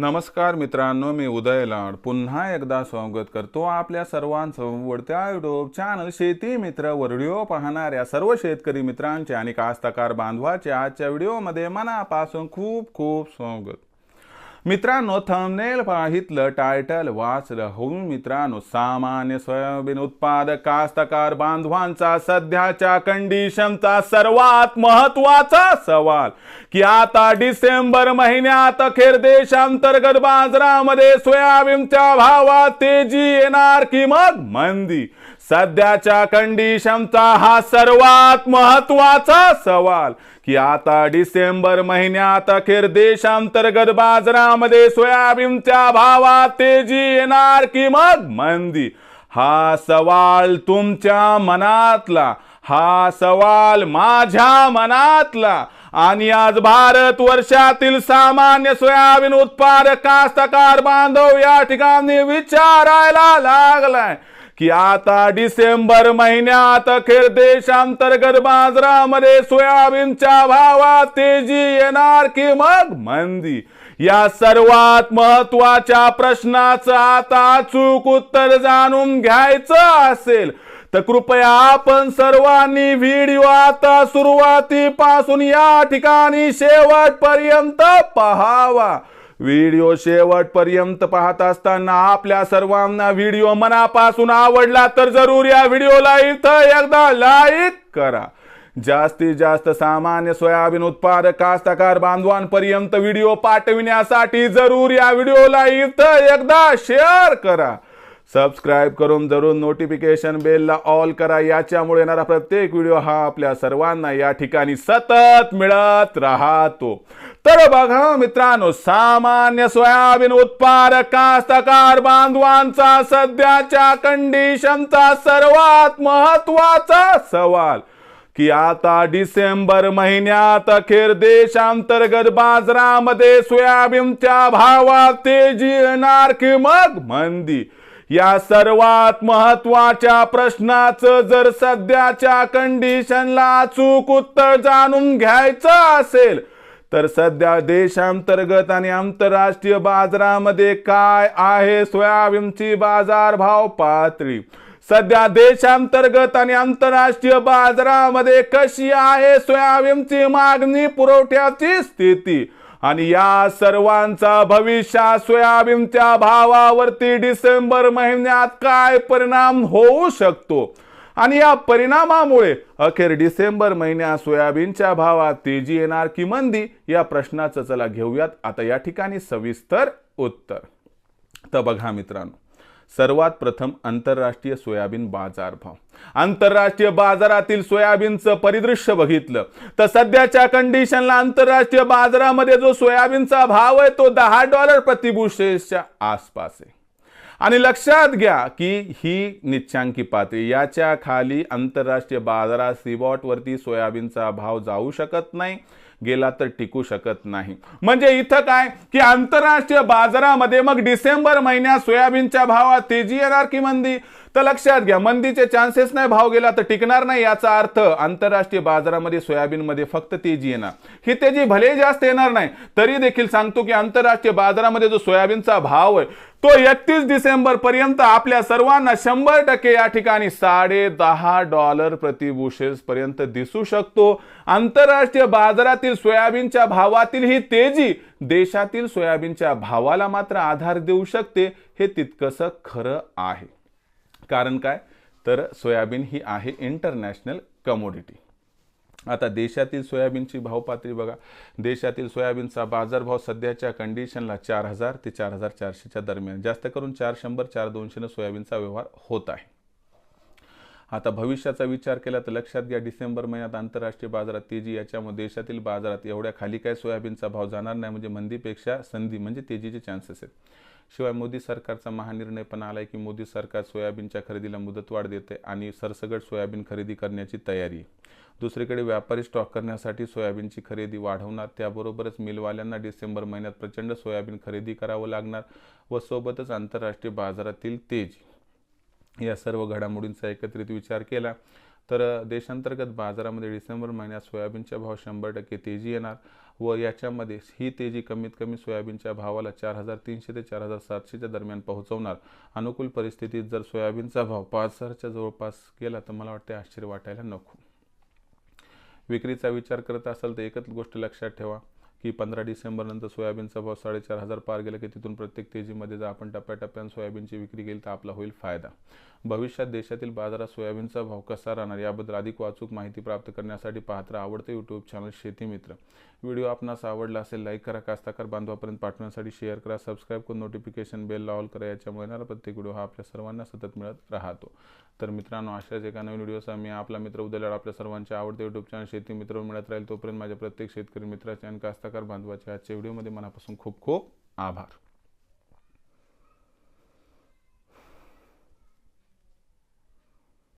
नमस्कार मित्रांनो, मी उदय लाड पुन्हा एकदा स्वागत करतो आपल्या सर्वांचं वडत्या यूट्यूब चॅनल शेती मित्र वर व्हिडिओ पाहणाऱ्या सर्व शेतकरी मित्रांचे आणि कास्तकार बांधवाचे आजच्या व्हिडिओमध्ये मनापासून खूप खूप स्वागत। मित्रांनो, थंबनेल पाहितलं, टायटल वाचलं हो मित्रांनो, सामान्य सोयाबीन उत्पादक कास्तकार बांधवांचा सध्याच्या कंडिशनचा सर्वात महत्त्वाचा सवाल की आता डिसेंबर महिन्यात अखेर देशांतर्गत बाजारामध्ये सोयाबीनच्या भावात तेजी येणार की मग मंदी। सध्याच्या कंडिशनचा हा सर्वात महत्त्वाचा सवाल की आता डिसेंबर महिन्यात अखेर देशांतर्गत बाजारामध्ये सोयाबीनच्या भावात तेजी येणार की मग मंदी। हा सवाल तुमच्या मनातला, हा सवाल माझ्या मनातला आणि आज भारत वर्षातील सामान्य सोयाबीन उत्पादक कास्तकार बांधव या ठिकाणी विचारायला लागलाय की आता डिसेंबर महिन्यात अखेर देशांतर्गत बाजारामध्ये सोयाबीनच्या भावात तेजी येणार की मग मंदी। या सर्वात महत्त्वाच्या प्रश्नाचं आता अचूक उत्तर जाणून घ्यायचं असेल तर कृपया आपण सर्वांनी व्हिडिओ आता सुरुवातीपासून या ठिकाणी शेवटपर्यंत पाहावा। व्हिडिओ शेवटपर्यंत पाहत असताना आपल्या सर्वांना व्हिडिओ मनापासून आवडला तर जरूर या व्हिडिओला इथं एकदा लाईक करा। जास्तीत जास्त सामान्य सोयाबीन उत्पादक कास्तकार बांधवांपर्यंत व्हिडिओ पाठविण्यासाठी जरूर या व्हिडिओला इथं एकदा शेअर करा। सबस्क्राइब करून जरूर नोटिफिकेशन बेलला ऑल करा, याच्यामुळे येणारा प्रत्येक व्हिडिओ हा आपल्या सर्वांना या ठिकाणी सतत मिळत राहतो। तर बघा मित्रांनो, सामान्य सोयाबीन उत्पादक कास्तकार बांधवांचा सध्याच्या कंडिशनचा सर्वात महत्त्वाचा सवाल की आता डिसेंबर महिन्यात अखेर देशांतर्गत बाजारामध्ये सोयाबीनच्या भावात तेजी येणार की मग मंदी। या सर्वात महत्त्वाच्या प्रश्नाचं जर सध्याच्या कंडिशनला अचूक उत्तर जाणून घ्यायचं असेल तर सध्या देशांतर्गत आणि आंतरराष्ट्रीय बाजारामध्ये काय आहे सोयाबीनची बाजारभाव पातळी, सध्या देशांतर्गत आणि आंतरराष्ट्रीय बाजारामध्ये कशी आहे सोयाबीनची मागणी पुरवठ्याची स्थिती आणि या सर्वांचा भविष्यात सोयाबीनच्या भावावरती डिसेंबर महिन्यात काय परिणाम होऊ शकतो आणि या परिणामामुळे अखेर डिसेंबर महिन्यात सोयाबीनच्या भावात तेजी येणार की मंदी, या प्रश्नाचं चला घेऊयात आता या ठिकाणी सविस्तर उत्तर। तर बघा मित्रांनो, सर्वात प्रथम आंतरराष्ट्रीय सोयाबीन बाजारभाव। आंतरराष्ट्रीय बाजारातील सोयाबीनचं परिदृश्य बघितलं तर सध्याच्या कंडिशनला आंतरराष्ट्रीय बाजारामध्ये जो सोयाबीनचा भाव आहे तो $10 प्रति बुशेलच्या आसपास आहे आणि लक्षात घ्या की ही निच्चांकी पातळी, याच्या खाली आंतरराष्ट्रीय बाजारात स्पॉट वरती सोयाबीनचा भाव जाऊ शकत नाही, गेला तर टिकू शकत नाही। म्हणजे इथं काय की आंतरराष्ट्रीय बाजारामध्ये मग डिसेंबर महिन्यात सोयाबीनच्या भावात तेजी येणार की मंदी, तर लक्षात घ्या मंदीचे चान्सेस नाही, भाव गेला तर टिकणार नाही। याचा अर्थ आंतरराष्ट्रीय बाजारामध्ये सोयाबीन मध्ये फक्त तेजी येणार, ही तेजी भले जास्त येणार नाही तरी देखील सांगतो की आंतरराष्ट्रीय बाजारामध्ये जो सोयाबीनचा भाव आहे तो 31 डिसेंबर पर्यंत आपल्या सर्वांना 100% या ठिकाणी $10.5 प्रति बुशेल्स पर्यंत दिसू शकतो। आंतरराष्ट्रीय बाजारातील सोयाबीनच्या भावातील ही तेजी देशातील सोयाबीनच्या भावाला मात्र आधार देऊ शकते, हे तितकंसं खरं आहे। कारण काय तर सोयाबीन ही आहे इंटरनॅशनल कमोडिटी। आता देशातील सोयाबीनची भाव पातळी बघा, देशातील सोयाबीनचा बाजारभाव सध्याच्या कंडिशनला 4000 ते 4400च्या दरम्यान, जास्त करून 400-4200 सोयाबीनचा व्यवहार होत आहे। आता भविष्याचा विचार केला तर लक्षात घ्या डिसेंबर महिन्यात आंतरराष्ट्रीय बाजारात तेजी, याच्यामुळे देशातील बाजारात एवढ्या खाली काय सोयाबीनचा भाव जाणार नाही, म्हणजे मंदीपेक्षा संधी म्हणजे तेजीचे चान्सेस आहेत। शिवाय मोदी सरकारचा महानिर्णय पण आलाय की मोदी सरकार सोयाबीनच्या खरेदीला मुदतवाढ देते आणि सरसकट सोयाबीन खरेदी करण्याची तयारी आहे। दुसरीकडे व्यापारी स्टॉक करण्यासाठी सोयाबीनची खरेदी वाढवणार, त्याबरोबरच मिलवाल्यांना डिसेंबर महिन्यात प्रचंड सोयाबीन खरेदी करावं लागणार व सोबतच आंतरराष्ट्रीय बाजारातील तेजी, या सर्व घडामोडींचा एकत्रित विचार केला तर देशांतर्गत बाजारामध्ये डिसेंबर महिन्यात सोयाबीनच्या भाव 100% तेजी येणार व याच्यामध्ये ही तेजी कमीत कमी सोयाबीनच्या भावाला 4,300 ते 4,700च्या दरम्यान पोहोचवणार. अनुकूल परिस्थितीत जर सोयाबीनचा भाव 5,000च्या जवळपास गेला तर मला वाटते आश्चर्य वाटायला नको. विक्रीचा विचार करत असाल तर एकच गोष्ट लक्षात ठेवा की 15 डिसेंबर नंतर सोयाबीनचा भाव 4,500 पार गेला की तिथून प्रत्येक तेजीमध्ये जर आपण टप्प्याटप्प्याने सोयाबीनची विक्री केली तर आपला होईल फायदा. भविष्यात देशातील बाजारात सोयाबीनचा भाव कसा राहणार याबद्दल अधिक अचूक माहिती प्राप्त करण्यासाठी पाहत राहा आवडते यूट्यूब चॅनल शेती मित्र. व्हिडिओ आपणास आवडला असेल लाईक करा, कास्तकार बांधवापर्यंत पाठवण्यासाठी शेअर करा, सबस्क्राईब करून नोटिफिकेशन बेल ऑल करा. याच्यामुळे येणारा प्रत्येक व्हिडिओ हा आपल्या सर्वांना सतत मिळत राहतो. तर मित्रांनो, अशाच एका नवीन व्हिडिओसह मी आपला मित्र उद्याला आपल्या सर्वांचे आवडते यूट्यूब चॅनल शेती मित्र मिळत राहील. तोपर्यंत माझ्या प्रत्येक शेतकरी मित्राचे आणि कास्तकार बांधवाचे आजच्या व्हिडिओमध्ये मनापासून खूप खूप आभार.